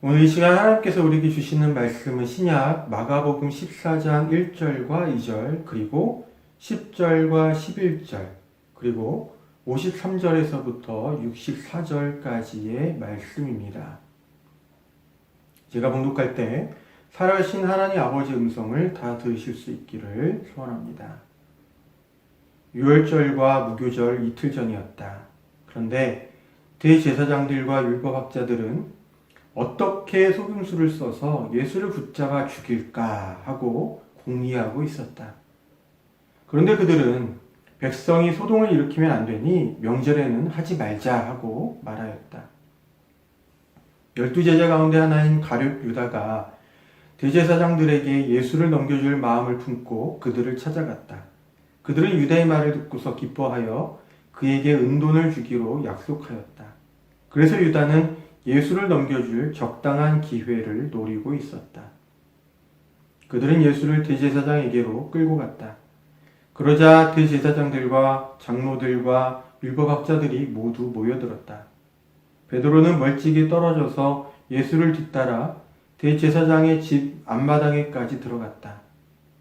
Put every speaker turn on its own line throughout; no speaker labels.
오늘 이 시간 하나님께서 우리에게 주시는 말씀은 신약 마가복음 14장 1절과 2절 그리고 10절과 11절 그리고 53절에서부터 64절까지의 말씀입니다. 제가 봉독할 때 살아계신 하나님 아버지 음성을 다 들으실 수 있기를 소원합니다. 유월절과 무교절 이틀 전이었다. 그런데 대제사장들과 율법학자들은 어떻게 속임수를 써서 예수를 붙잡아 죽일까 하고 궁리하고 있었다. 그런데 그들은 백성이 소동을 일으키면 안 되니 명절에는 하지 말자 하고 말하였다. 12제자 가운데 하나인 가룟 유다가 대제사장들에게 예수를 넘겨줄 마음을 품고 그들을 찾아갔다. 그들은 유다의 말을 듣고서 기뻐하여 그에게 은돈을 주기로 약속하였다. 그래서 유다는 예수를 넘겨줄 적당한 기회를 노리고 있었다. 그들은 예수를 대제사장에게로 끌고 갔다. 그러자 대제사장들과 장로들과 율법학자들이 모두 모여들었다. 베드로는 멀찍이 떨어져서 예수를 뒤따라 대제사장의 집 앞마당에까지 들어갔다.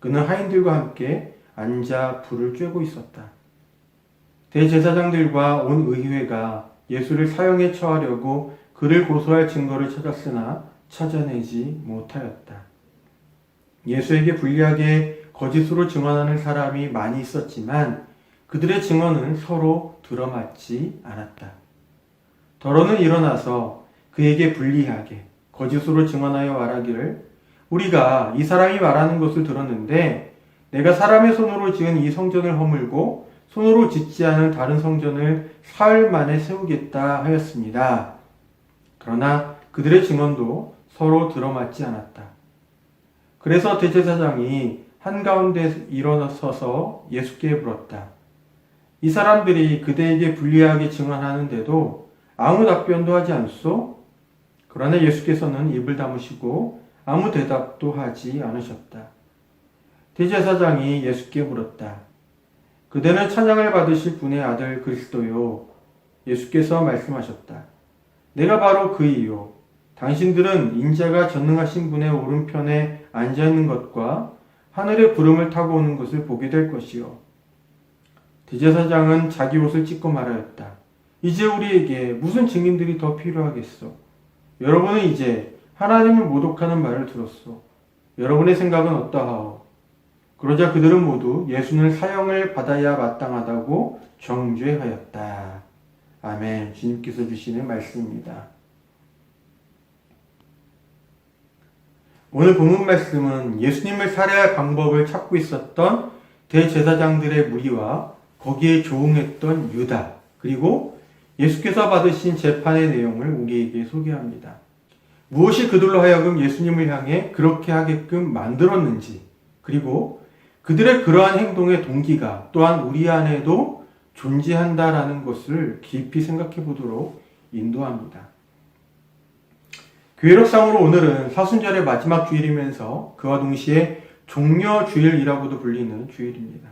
그는 하인들과 함께 앉아 불을 쬐고 있었다. 대제사장들과 온 의회가 예수를 사형에 처하려고 그를 고소할 증거를 찾았으나 찾아내지 못하였다. 예수에게 불리하게 거짓으로 증언하는 사람이 많이 있었지만 그들의 증언은 서로 들어맞지 않았다. 더러는 일어나서 그에게 불리하게 거짓으로 증언하여 말하기를 우리가 이 사람이 말하는 것을 들었는데 내가 사람의 손으로 지은 이 성전을 허물고 손으로 짓지 않은 다른 성전을 사흘 만에 세우겠다 하였습니다. 그러나 그들의 증언도 서로 들어맞지 않았다. 그래서 대제사장이 한가운데 일어서서 예수께 물었다. 이 사람들이 그대에게 불리하게 증언하는데도 아무 답변도 하지 않소? 그러나 예수께서는 입을 다무시고 아무 대답도 하지 않으셨다. 대제사장이 예수께 물었다. 그대는 찬양을 받으실 분의 아들 그리스도요. 예수께서 말씀하셨다. 내가 바로 그이요. 당신들은 인자가 전능하신 분의 오른편에 앉아있는 것과 하늘의 구름을 타고 오는 것을 보게 될 것이요. 대제사장은 자기 옷을 찢고 말하였다. 이제 우리에게 무슨 증인들이 더 필요하겠소? 여러분은 이제 하나님을 모독하는 말을 들었소. 여러분의 생각은 어떠하오? 그러자 그들은 모두 예수는 사형을 받아야 마땅하다고 정죄하였다. 아멘. 주님께서 주시는 말씀입니다. 오늘 본문 말씀은 예수님을 살해할 방법을 찾고 있었던 대제사장들의 무리와 거기에 조응했던 유다, 그리고 예수께서 받으신 재판의 내용을 우리에게 소개합니다. 무엇이 그들로 하여금 예수님을 향해 그렇게 하게끔 만들었는지, 그리고 그들의 그러한 행동의 동기가 또한 우리 안에도 존재한다라는 것을 깊이 생각해 보도록 인도합니다. 교회력상으로 오늘은 사순절의 마지막 주일이면서 그와 동시에 종려주일이라고도 불리는 주일입니다.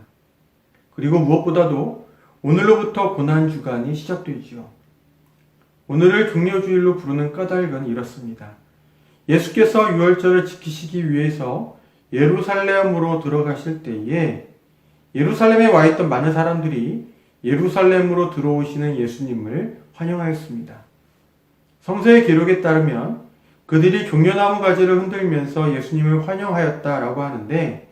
그리고 무엇보다도 오늘로부터 고난주간이 시작되지요. 오늘을 종려주일로 부르는 까닭은 이렇습니다. 예수께서 유월절을 지키시기 위해서 예루살렘으로 들어가실 때에 예루살렘에 와 있던 많은 사람들이 예루살렘으로 들어오시는 예수님을 환영하였습니다. 성서의 기록에 따르면 그들이 종려나무 가지를 흔들면서 예수님을 환영하였다라고 하는데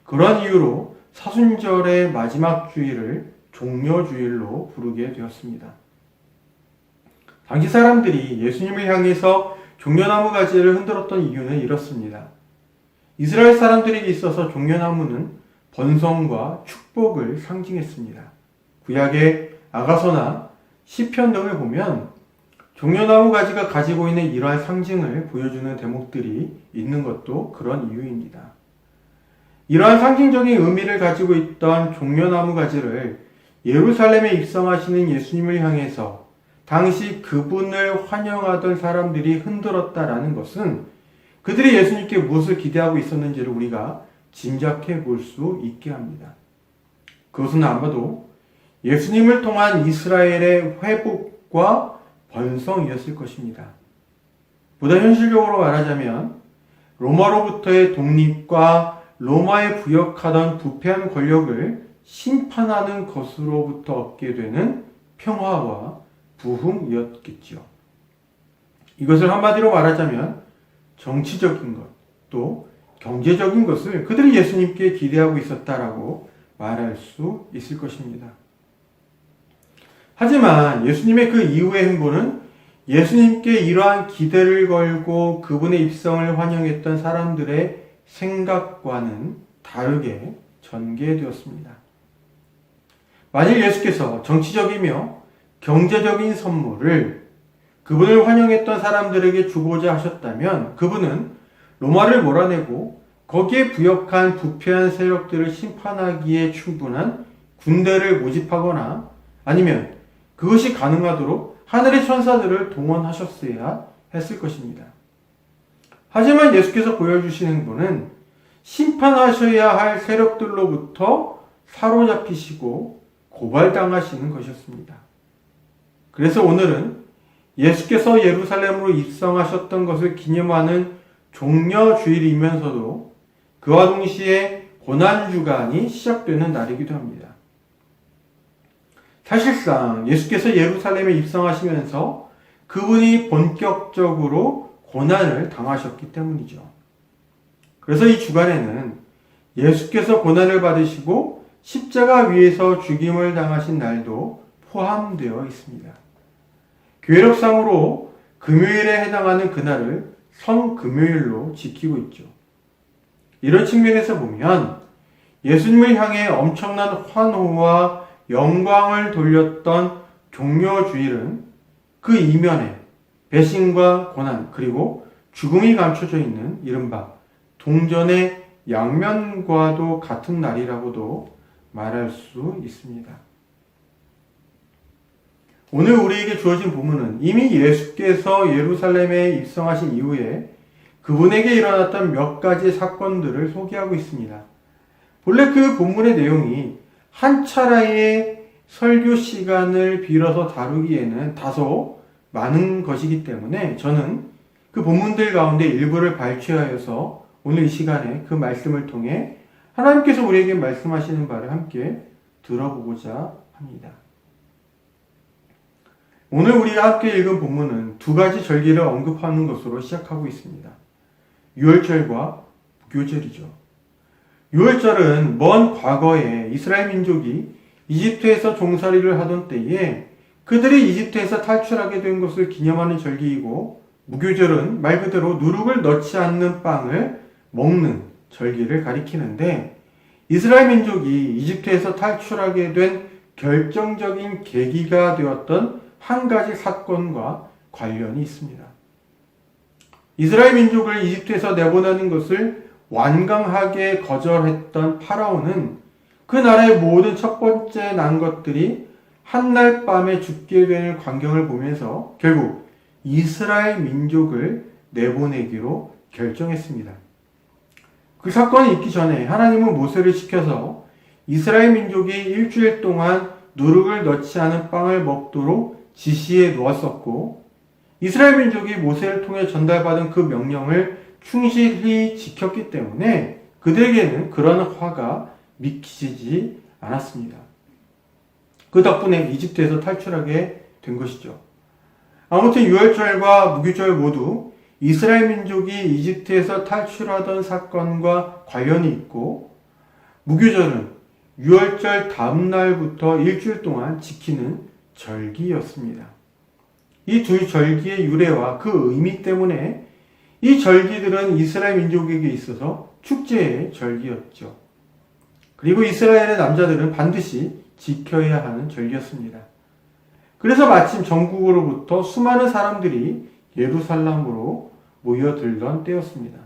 그러한 이유로 사순절의 마지막 주일을 종려주일로 부르게 되었습니다. 당시 사람들이 예수님을 향해서 종려나무 가지를 흔들었던 이유는 이렇습니다. 이스라엘 사람들에게 있어서 종려나무는 번성과 축복을 상징했습니다. 구약의 아가서나 시편 등을 보면 종려나무 가지가 가지고 있는 이러한 상징을 보여주는 대목들이 있는 것도 그런 이유입니다. 이러한 상징적인 의미를 가지고 있던 종려나무 가지를 예루살렘에 입성하시는 예수님을 향해서 당시 그분을 환영하던 사람들이 흔들었다라는 것은 그들이 예수님께 무엇을 기대하고 있었는지를 우리가 짐작해 볼 수 있게 합니다. 그것은 아마도 예수님을 통한 이스라엘의 회복과 번성이었을 것입니다. 보다 현실적으로 말하자면 로마로부터의 독립과 로마에 부역하던 부패한 권력을 심판하는 것으로부터 얻게 되는 평화와 부흥이었겠지요. 이것을 한마디로 말하자면 정치적인 것, 또 경제적인 것을 그들이 예수님께 기대하고 있었다라고 말할 수 있을 것입니다. 하지만 예수님의 그 이후의 행보는 예수님께 이러한 기대를 걸고 그분의 입성을 환영했던 사람들의 생각과는 다르게 전개되었습니다. 만일 예수께서 정치적이며 경제적인 선물을 그분을 환영했던 사람들에게 주고자 하셨다면 그분은 로마를 몰아내고 거기에 부역한 부패한 세력들을 심판하기에 충분한 군대를 모집하거나 아니면 그것이 가능하도록 하늘의 천사들을 동원하셨어야 했을 것입니다. 하지만 예수께서 보여주신 행보는 심판하셔야 할 세력들로부터 사로잡히시고 고발당하시는 것이었습니다. 그래서 오늘은 예수께서 예루살렘으로 입성하셨던 것을 기념하는 종려주일이면서도 그와 동시에 고난주간이 시작되는 날이기도 합니다. 사실상 예수께서 예루살렘에 입성하시면서 그분이 본격적으로 고난을 당하셨기 때문이죠. 그래서 이 주간에는 예수께서 고난을 받으시고 십자가 위에서 죽임을 당하신 날도 포함되어 있습니다. 교회력상으로 금요일에 해당하는 그날을 성금요일로 지키고 있죠. 이런 측면에서 보면 예수님을 향해 엄청난 환호와 영광을 돌렸던 종려주일은 그 이면에 배신과 고난 그리고 죽음이 감춰져 있는 이른바 동전의 양면과도 같은 날이라고도 말할 수 있습니다. 오늘 우리에게 주어진 본문은 이미 예수께서 예루살렘에 입성하신 이후에 그분에게 일어났던 몇 가지 사건들을 소개하고 있습니다. 본래 그 본문의 내용이 한 차례의 설교 시간을 빌어서 다루기에는 다소 많은 것이기 때문에 저는 그 본문들 가운데 일부를 발췌하여서 오늘 이 시간에 그 말씀을 통해 하나님께서 우리에게 말씀하시는 바를 함께 들어보고자 합니다. 오늘 우리가 함께 읽은 본문은 두 가지 절기를 언급하는 것으로 시작하고 있습니다. 유월절과 무교절이죠. 유월절은 먼 과거에 이스라엘 민족이 이집트에서 종살이를 하던 때에 그들이 이집트에서 탈출하게 된 것을 기념하는 절기이고, 무교절은 말 그대로 누룩을 넣지 않는 빵을 먹는 절기를 가리키는데, 이스라엘 민족이 이집트에서 탈출하게 된 결정적인 계기가 되었던 한 가지 사건과 관련이 있습니다. 이스라엘 민족을 이집트에서 내보내는 것을 완강하게 거절했던 파라오는 그 나라의 모든 첫 번째 난 것들이 한날 밤에 죽게 되는 광경을 보면서 결국 이스라엘 민족을 내보내기로 결정했습니다. 그 사건이 있기 전에 하나님은 모세를 시켜서 이스라엘 민족이 일주일 동안 누룩을 넣지 않은 빵을 먹도록 지시해 놓았었고, 이스라엘 민족이 모세를 통해 전달받은 그 명령을 충실히 지켰기 때문에 그들에게는 그런 화가 미치지 않았습니다. 그 덕분에 이집트에서 탈출하게 된 것이죠. 아무튼 유월절과 무교절 모두 이스라엘 민족이 이집트에서 탈출하던 사건과 관련이 있고, 무교절은 유월절 다음 날부터 일주일 동안 지키는 절기였습니다. 이 두 절기의 유래와 그 의미 때문에 이 절기들은 이스라엘 민족에게 있어서 축제의 절기였죠. 그리고 이스라엘의 남자들은 반드시 지켜야 하는 절기였습니다. 그래서 마침 전국으로부터 수많은 사람들이 예루살렘으로 모여들던 때였습니다.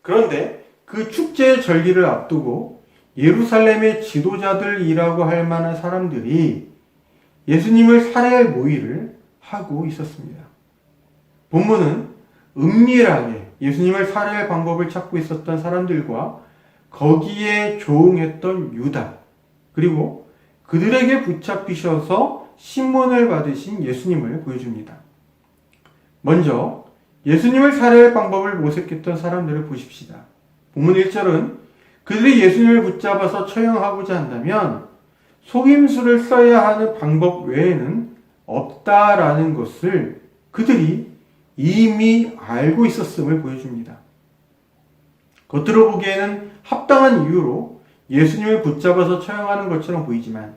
그런데 그 축제의 절기를 앞두고 예루살렘의 지도자들이라고 할 만한 사람들이 예수님을 살해할 모의를 하고 있었습니다. 본문은 은밀하게 예수님을 살해할 방법을 찾고 있었던 사람들과 거기에 조응했던 유다, 그리고 그들에게 붙잡히셔서 신문을 받으신 예수님을 보여줍니다. 먼저 예수님을 살해할 방법을 모색했던 사람들을 보십시다. 본문 1절은 그들이 예수님을 붙잡아서 처형하고자 한다면 속임수를 써야 하는 방법 외에는 없다라는 것을 그들이 이미 알고 있었음을 보여줍니다. 겉으로 보기에는 합당한 이유로 예수님을 붙잡아서 처형하는 것처럼 보이지만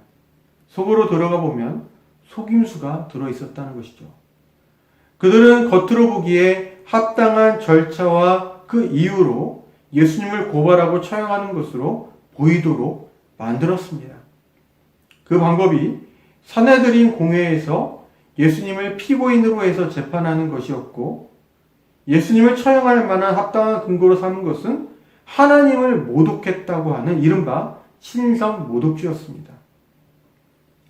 속으로 들어가 보면 속임수가 들어있었다는 것이죠. 그들은 겉으로 보기에 합당한 절차와 그 이유로 예수님을 고발하고 처형하는 것으로 보이도록 만들었습니다. 그 방법이 사내들인 공회에서 예수님을 피고인으로 해서 재판하는 것이었고, 예수님을 처형할 만한 합당한 근거로 삼은 것은 하나님을 모독했다고 하는 이른바 신성 모독죄였습니다.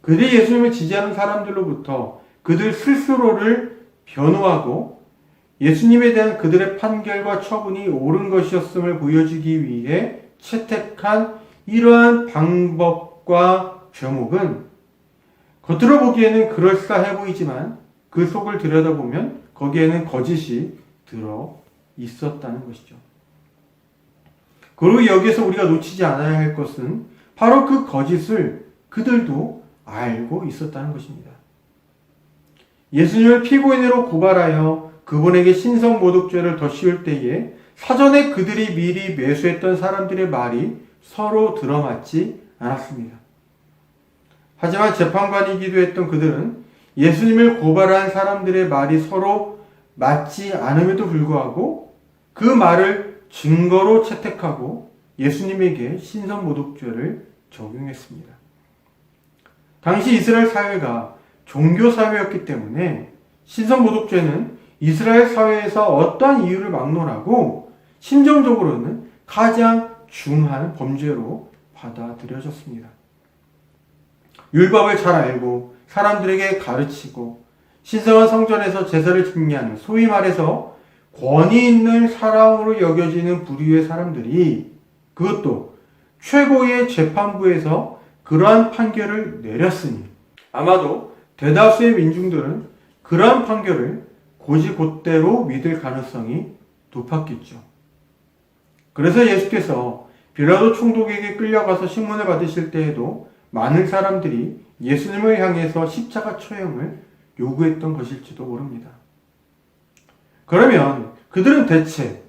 그들이 예수님을 지지하는 사람들로부터 그들 스스로를 변호하고 예수님에 대한 그들의 판결과 처분이 옳은 것이었음을 보여주기 위해 채택한 이러한 방법과 죄목은 겉으로 보기에는 그럴싸해 보이지만 그 속을 들여다보면 거기에는 거짓이 들어 있었다는 것이죠. 그리고 여기에서 우리가 놓치지 않아야 할 것은 바로 그 거짓을 그들도 알고 있었다는 것입니다. 예수님을 피고인으로 고발하여 그분에게 신성모독죄를 더 씌울 때에 사전에 그들이 미리 매수했던 사람들의 말이 서로 들어맞지 않았습니다. 하지만 재판관이기도 했던 그들은 예수님을 고발한 사람들의 말이 서로 맞지 않음에도 불구하고 그 말을 증거로 채택하고 예수님에게 신성모독죄를 적용했습니다. 당시 이스라엘 사회가 종교 사회였기 때문에 신성모독죄는 이스라엘 사회에서 어떠한 이유를 막론하고 심정적으로는 가장 중한 범죄로 받아들여졌습니다. 율법을 잘 알고 사람들에게 가르치고 신성한 성전에서 제사를 집례하는, 소위 말해서 권위 있는 사람으로 여겨지는 부류의 사람들이, 그것도 최고의 재판부에서 그러한 판결을 내렸으니 아마도 대다수의 민중들은 그러한 판결을 곧이곧대로 믿을 가능성이 높았겠죠. 그래서 예수께서 빌라도 총독에게 끌려가서 신문을 받으실 때에도 많은 사람들이 예수님을 향해서 십자가 처형을 요구했던 것일지도 모릅니다. 그러면 그들은 대체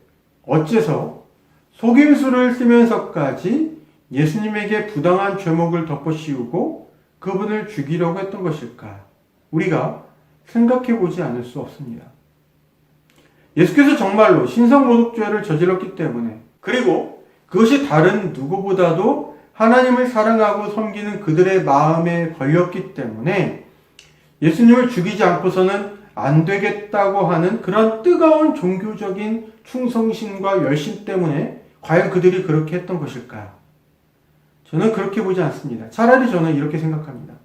어째서 속임수를 쓰면서까지 예수님에게 부당한 죄목을 덮어씌우고 그분을 죽이려고 했던 것일까? 우리가 생각해 보지 않을 수 없습니다. 예수께서 정말로 신성모독죄를 저질렀기 때문에, 그리고 그것이 다른 누구보다도 하나님을 사랑하고 섬기는 그들의 마음에 걸렸기 때문에 예수님을 죽이지 않고서는 안 되겠다고 하는 그런 뜨거운 종교적인 충성심과 열심 때문에 과연 그들이 그렇게 했던 것일까? 저는 그렇게 보지 않습니다. 차라리 저는 이렇게 생각합니다.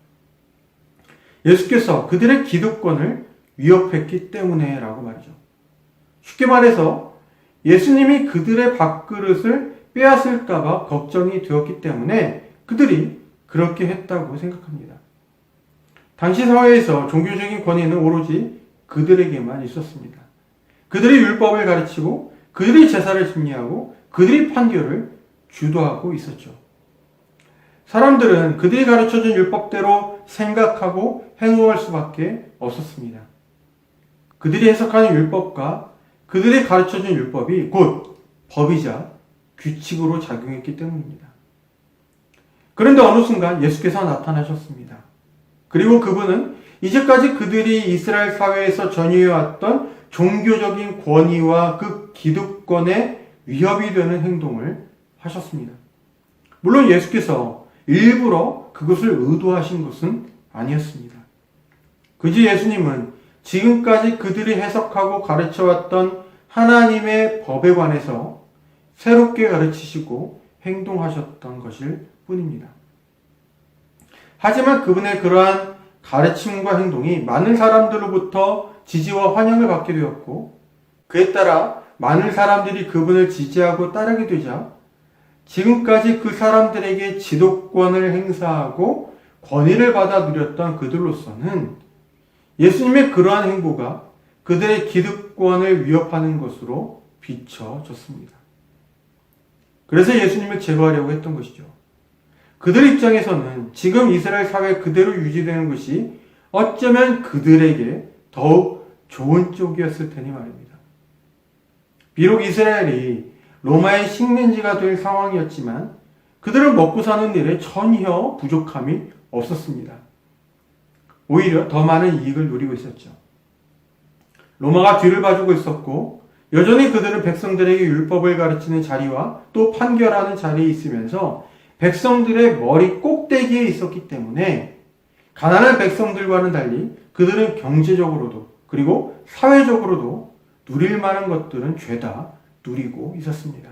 예수께서 그들의 기득권을 위협했기 때문에 라고 말이죠. 쉽게 말해서 예수님이 그들의 밥그릇을 빼앗을까봐 걱정이 되었기 때문에 그들이 그렇게 했다고 생각합니다. 당시 사회에서 종교적인 권위는 오로지 그들에게만 있었습니다. 그들이 율법을 가르치고 그들이 제사를 집례하고 그들이 판결을 주도하고 있었죠. 사람들은 그들이 가르쳐준 율법대로 생각하고 행동할 수밖에 없었습니다. 그들이 해석하는 율법과 그들이 가르쳐준 율법이 곧 법이자 규칙으로 작용했기 때문입니다. 그런데 어느 순간 예수께서 나타나셨습니다. 그리고 그분은 이제까지 그들이 이스라엘 사회에서 전유해왔던 종교적인 권위와 그 기득권에 위협이 되는 행동을 하셨습니다. 물론 예수께서 일부러 그것을 의도하신 것은 아니었습니다. 그저 예수님은 지금까지 그들이 해석하고 가르쳐왔던 하나님의 법에 관해서 새롭게 가르치시고 행동하셨던 것일 뿐입니다. 하지만 그분의 그러한 가르침과 행동이 많은 사람들로부터 지지와 환영을 받게 되었고, 그에 따라 많은 사람들이 그분을 지지하고 따르게 되자 지금까지 그 사람들에게 지도권을 행사하고 권위를 받아 누렸던 그들로서는 예수님의 그러한 행보가 그들의 기득권을 위협하는 것으로 비춰졌습니다. 그래서 예수님을 제거하려고 했던 것이죠. 그들 입장에서는 지금 이스라엘 사회 그대로 유지되는 것이 어쩌면 그들에게 더욱 좋은 쪽이었을 테니 말입니다. 비록 이스라엘이 로마의 식민지가 될 상황이었지만 그들은 먹고 사는 일에 전혀 부족함이 없었습니다. 오히려 더 많은 이익을 누리고 있었죠. 로마가 뒤를 봐주고 있었고 여전히 그들은 백성들에게 율법을 가르치는 자리와 또 판결하는 자리에 있으면서 백성들의 머리 꼭대기에 있었기 때문에 가난한 백성들과는 달리 그들은 경제적으로도 그리고 사회적으로도 누릴 만한 것들은 죄다 누리고 있었습니다.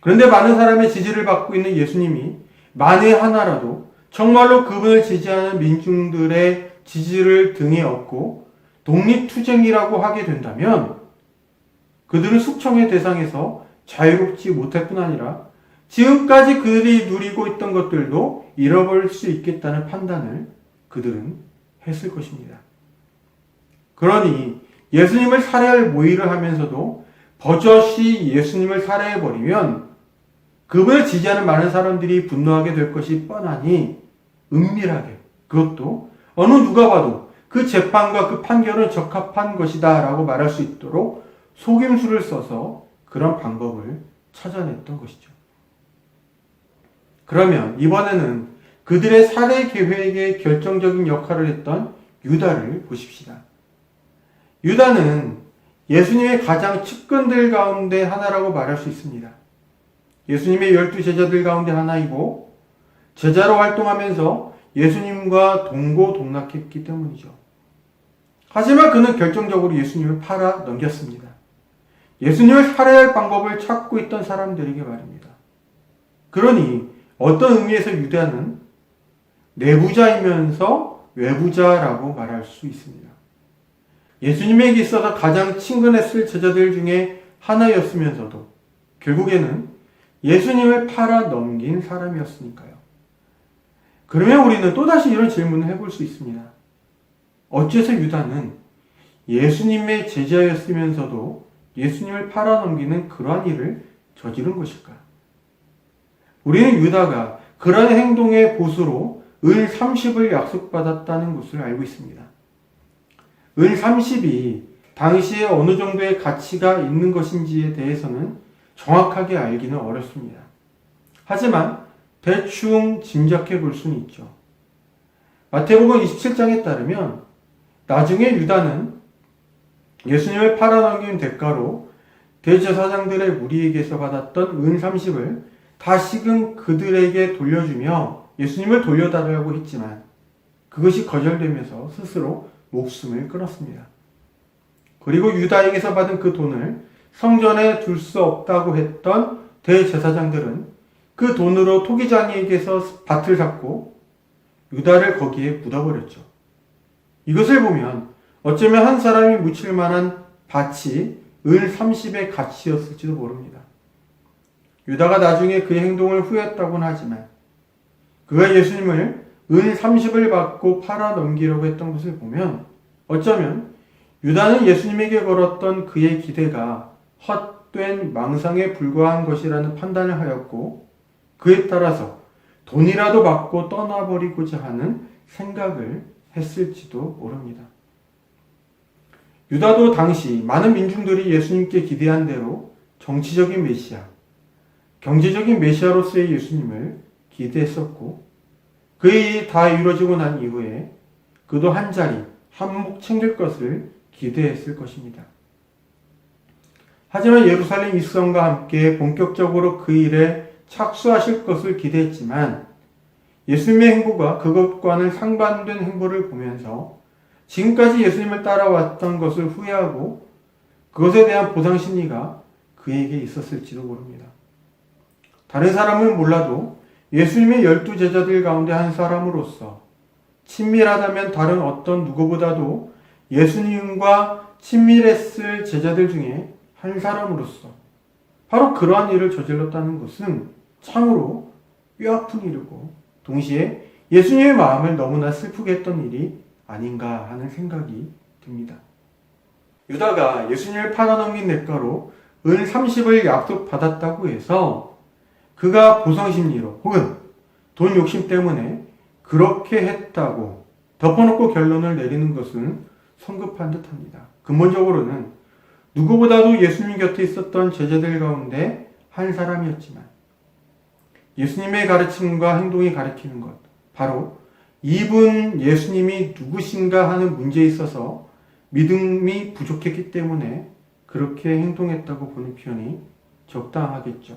그런데 많은 사람의 지지를 받고 있는 예수님이 만에 하나라도 정말로 그분을 지지하는 민중들의 지지를 등에 업고 독립투쟁이라고 하게 된다면 그들은 숙청의 대상에서 자유롭지 못할 뿐 아니라 지금까지 그들이 누리고 있던 것들도 잃어버릴 수 있겠다는 판단을 그들은 했을 것입니다. 그러니 예수님을 살해할 모의를 하면서도 버젓이 예수님을 살해해버리면 그분을 지지하는 많은 사람들이 분노하게 될 것이 뻔하니 은밀하게 그것도 어느 누가 봐도 그 재판과 그 판결은 적합한 것이다 라고 말할 수 있도록 속임수를 써서 그런 방법을 찾아냈던 것이죠. 그러면 이번에는 그들의 살해 계획에 결정적인 역할을 했던 유다를 보십시다. 유다는 예수님의 가장 측근들 가운데 하나라고 말할 수 있습니다. 예수님의 12제자들 가운데 하나이고 제자로 활동하면서 예수님과 동고동락했기 때문이죠. 하지만 그는 결정적으로 예수님을 팔아 넘겼습니다. 예수님을 살해할 방법을 찾고 있던 사람들에게 말입니다. 그러니 어떤 의미에서 유다는 내부자이면서 외부자라고 말할 수 있습니다. 예수님에게 있어서 가장 친근했을 제자들 중에 하나였으면서도 결국에는 예수님을 팔아 넘긴 사람이었으니까요. 그러면 우리는 또다시 이런 질문을 해볼 수 있습니다. 어째서 유다는 예수님의 제자였으면서도 예수님을 팔아 넘기는 그러한 일을 저지른 것일까? 우리는 유다가 그런 행동의 보수로 은 30을 약속받았다는 것을 알고 있습니다. 은 30이 당시에 어느 정도의 가치가 있는 것인지에 대해서는 정확하게 알기는 어렵습니다. 하지만 대충 짐작해 볼 수는 있죠. 마태복음 27장에 따르면 나중에 유다는 예수님을 팔아넘긴 대가로 대제사장들의 무리에게서 받았던 은 30을 다시금 그들에게 돌려주며 예수님을 돌려달라고 했지만 그것이 거절되면서 스스로 목숨을 끊었습니다. 그리고 유다에게서 받은 그 돈을 성전에 둘 수 없다고 했던 대제사장들은 그 돈으로 토기장이에게서 밭을 샀고 유다를 거기에 묻어버렸죠. 이것을 보면 어쩌면 한 사람이 묻힐 만한 밭이 은 30의 가치였을지도 모릅니다. 유다가 나중에 그의 행동을 후회했다고는 하지만 그가 예수님을 은 30을 받고 팔아 넘기려고 했던 것을 보면 어쩌면 유다는 예수님에게 걸었던 그의 기대가 헛된 망상에 불과한 것이라는 판단을 하였고 그에 따라서 돈이라도 받고 떠나버리고자 하는 생각을 했을지도 모릅니다. 유다도 당시 많은 민중들이 예수님께 기대한 대로 정치적인 메시아, 경제적인 메시아로서의 예수님을 기대했었고 그의 일이 다 이루어지고 난 이후에 그도 한 자리, 한 몫 챙길 것을 기대했을 것입니다. 하지만 예루살렘 입성과 함께 본격적으로 그 일에 착수하실 것을 기대했지만 예수님의 행보가 그것과는 상반된 행보를 보면서 지금까지 예수님을 따라왔던 것을 후회하고 그것에 대한 보상 심리가 그에게 있었을지도 모릅니다. 다른 사람은 몰라도 예수님의 12제자들 가운데 한 사람으로서 친밀하다면 다른 어떤 누구보다도 예수님과 친밀했을 제자들 중에 한 사람으로서 바로 그러한 일을 저질렀다는 것은 참으로 뼈아픈 일이고 동시에 예수님의 마음을 너무나 슬프게 했던 일이 아닌가 하는 생각이 듭니다. 유다가 예수님을 팔아넘긴 대가로 은 30을 약속받았다고 해서 그가 보상심리로 혹은 돈 욕심 때문에 그렇게 했다고 덮어놓고 결론을 내리는 것은 성급한 듯합니다. 근본적으로는 누구보다도 예수님 곁에 있었던 제자들 가운데 한 사람이었지만 예수님의 가르침과 행동이 가리키는 것, 바로 이분 예수님이 누구신가 하는 문제에 있어서 믿음이 부족했기 때문에 그렇게 행동했다고 보는 표현이 적당하겠죠.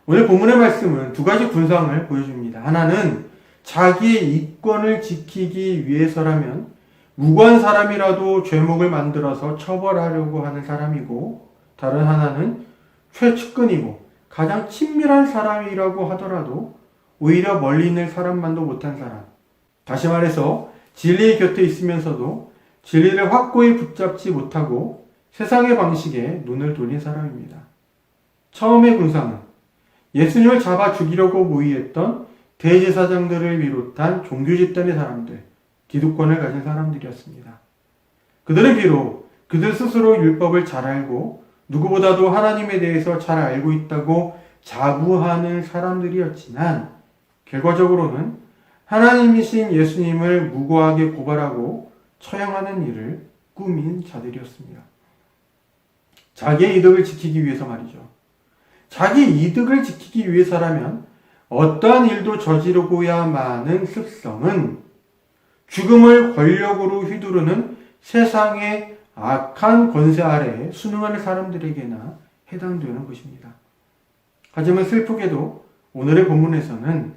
오늘 본문의 말씀은 두 가지 군상을 보여줍니다. 하나는 자기의 이권을 지키기 위해서라면 무고한 사람이라도 죄목을 만들어서 처벌하려고 하는 사람이고, 다른 하나는 최측근이고 가장 친밀한 사람이라고 하더라도 오히려 멀리 있는 사람만도 못한 사람, 다시 말해서 진리의 곁에 있으면서도 진리를 확고히 붙잡지 못하고 세상의 방식에 눈을 돌린 사람입니다. 처음의 군상은 예수님을 잡아 죽이려고 모의했던 대제사장들을 비롯한 종교 집단의 사람들, 기득권을 가진 사람들이었습니다. 그들은 비록 그들 스스로 율법을 잘 알고 누구보다도 하나님에 대해서 잘 알고 있다고 자부하는 사람들이었지만 결과적으로는 하나님이신 예수님을 무고하게 고발하고 처형하는 일을 꾸민 자들이었습니다. 자기의 이득을 지키기 위해서 말이죠. 자기 이득을 지키기 위해서라면 어떠한 일도 저지르고야마는 습성은 죽음을 권력으로 휘두르는 세상의 악한 권세 아래에 순응하는 사람들에게나 해당되는 것입니다. 하지만 슬프게도 오늘의 본문에서는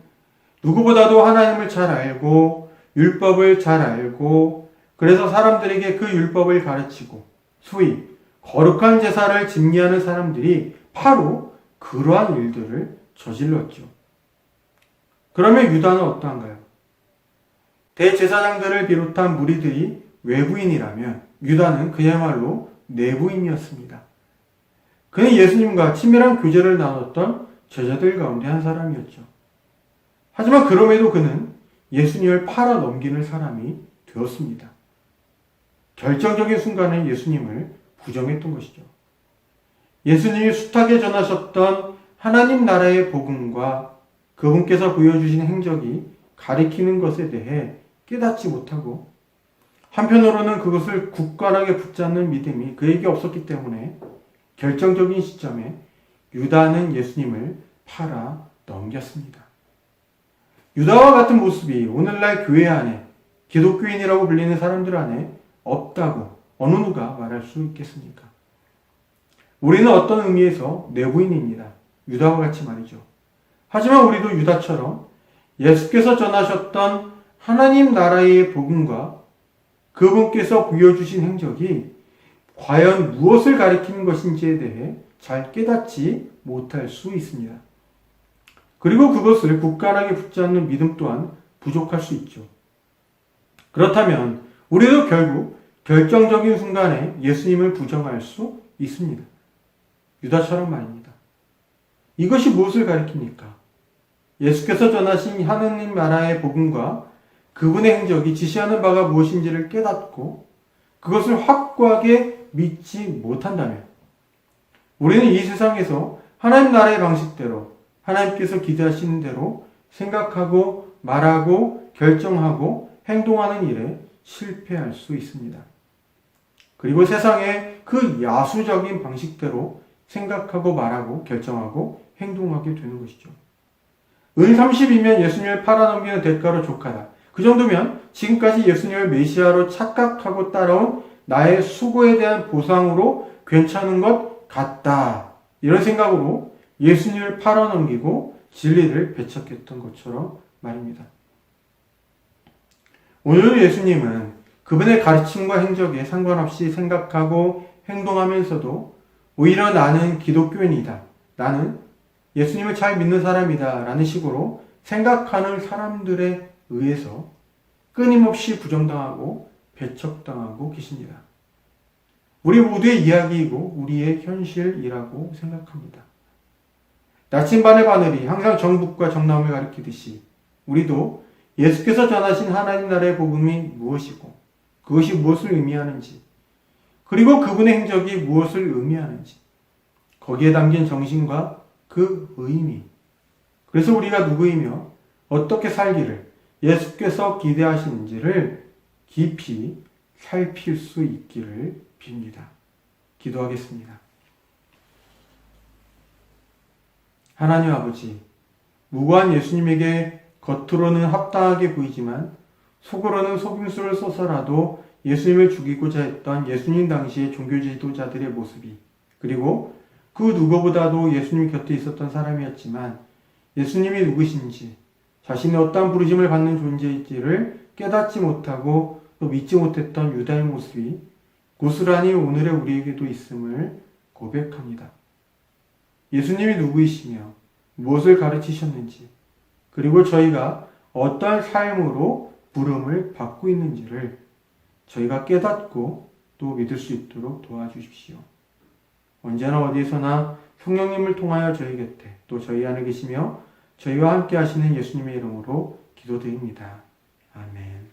누구보다도 하나님을 잘 알고 율법을 잘 알고 그래서 사람들에게 그 율법을 가르치고 소위 거룩한 제사를 집리하는 사람들이 바로 그러한 일들을 저질렀죠. 그러면 유다는 어떠한가요? 대제사장들을 비롯한 무리들이 외부인이라면 유다는 그야말로 내부인이었습니다. 그는 예수님과 친밀한 교제를 나눴던 제자들 가운데 한 사람이었죠. 하지만 그럼에도 그는 예수님을 팔아 넘기는 사람이 되었습니다. 결정적인 순간에 예수님을 부정했던 것이죠. 예수님이 숱하게 전하셨던 하나님 나라의 복음과 그분께서 보여주신 행적이 가리키는 것에 대해 깨닫지 못하고 한편으로는 그것을 굳건하게 붙잡는 믿음이 그에게 없었기 때문에 결정적인 시점에 유다는 예수님을 팔아 넘겼습니다. 유다와 같은 모습이 오늘날 교회 안에 기독교인이라고 불리는 사람들 안에 없다고 어느 누가 말할 수 있겠습니까? 우리는 어떤 의미에서 내부인입니다. 유다와 같이 말이죠. 하지만 우리도 유다처럼 예수께서 전하셨던 하나님 나라의 복음과 그분께서 보여주신 행적이 과연 무엇을 가리키는 것인지에 대해 잘 깨닫지 못할 수 있습니다. 그리고 그것을 굳건하게 붙잡는 믿음 또한 부족할 수 있죠. 그렇다면 우리도 결국 결정적인 순간에 예수님을 부정할 수 있습니다. 유다처럼 말입니다. 이것이 무엇을 가리킵니까? 예수께서 전하신 하느님 나라의 복음과 그분의 행적이 지시하는 바가 무엇인지를 깨닫고 그것을 확고하게 믿지 못한다면 우리는 이 세상에서 하나님 나라의 방식대로 하나님께서 기대하시는 대로 생각하고 말하고 결정하고 행동하는 일에 실패할 수 있습니다. 그리고 세상의 그 야수적인 방식대로 생각하고 말하고 결정하고 행동하게 되는 것이죠. 은 30이면 예수님을 팔아넘기는 대가로 족하다. 그 정도면 지금까지 예수님을 메시아로 착각하고 따라온 나의 수고에 대한 보상으로 괜찮은 것 같다. 이런 생각으로 예수님을 팔아넘기고 진리를 배척했던 것처럼 말입니다. 오늘 예수님은 그분의 가르침과 행적에 상관없이 생각하고 행동하면서도 오히려 나는 기독교인이다. 나는 예수님을 잘 믿는 사람이다. 라는 식으로 생각하는 사람들에 의해서 끊임없이 부정당하고 배척당하고 계십니다. 우리 모두의 이야기이고 우리의 현실이라고 생각합니다. 나침반의 바늘이 항상 정북과 정남을 가리키듯이 우리도 예수께서 전하신 하나님 나라의 복음이 무엇이고 그것이 무엇을 의미하는지 그리고 그분의 행적이 무엇을 의미하는지, 거기에 담긴 정신과 그 의미, 그래서 우리가 누구이며 어떻게 살기를 예수께서 기대하시는지를 깊이 살필 수 있기를 빕니다. 기도하겠습니다. 하나님 아버지, 무고한 예수님에게 겉으로는 합당하게 보이지만 속으로는 속임수를 써서라도 예수님을 죽이고자 했던 예수님 당시의 종교 지도자들의 모습이, 그리고 그 누구보다도 예수님 곁에 있었던 사람이었지만 예수님이 누구신지, 자신의 어떠한 부르심을 받는 존재인지를 깨닫지 못하고 또 믿지 못했던 유다의 모습이 고스란히 오늘의 우리에게도 있음을 고백합니다. 예수님이 누구이시며 무엇을 가르치셨는지, 그리고 저희가 어떠한 삶으로 부름을 받고 있는지를 저희가 깨닫고 또 믿을 수 있도록 도와주십시오. 언제나 어디서나 성령님을 통하여 저희 곁에 또 저희 안에 계시며 저희와 함께 하시는 예수님의 이름으로 기도드립니다. 아멘.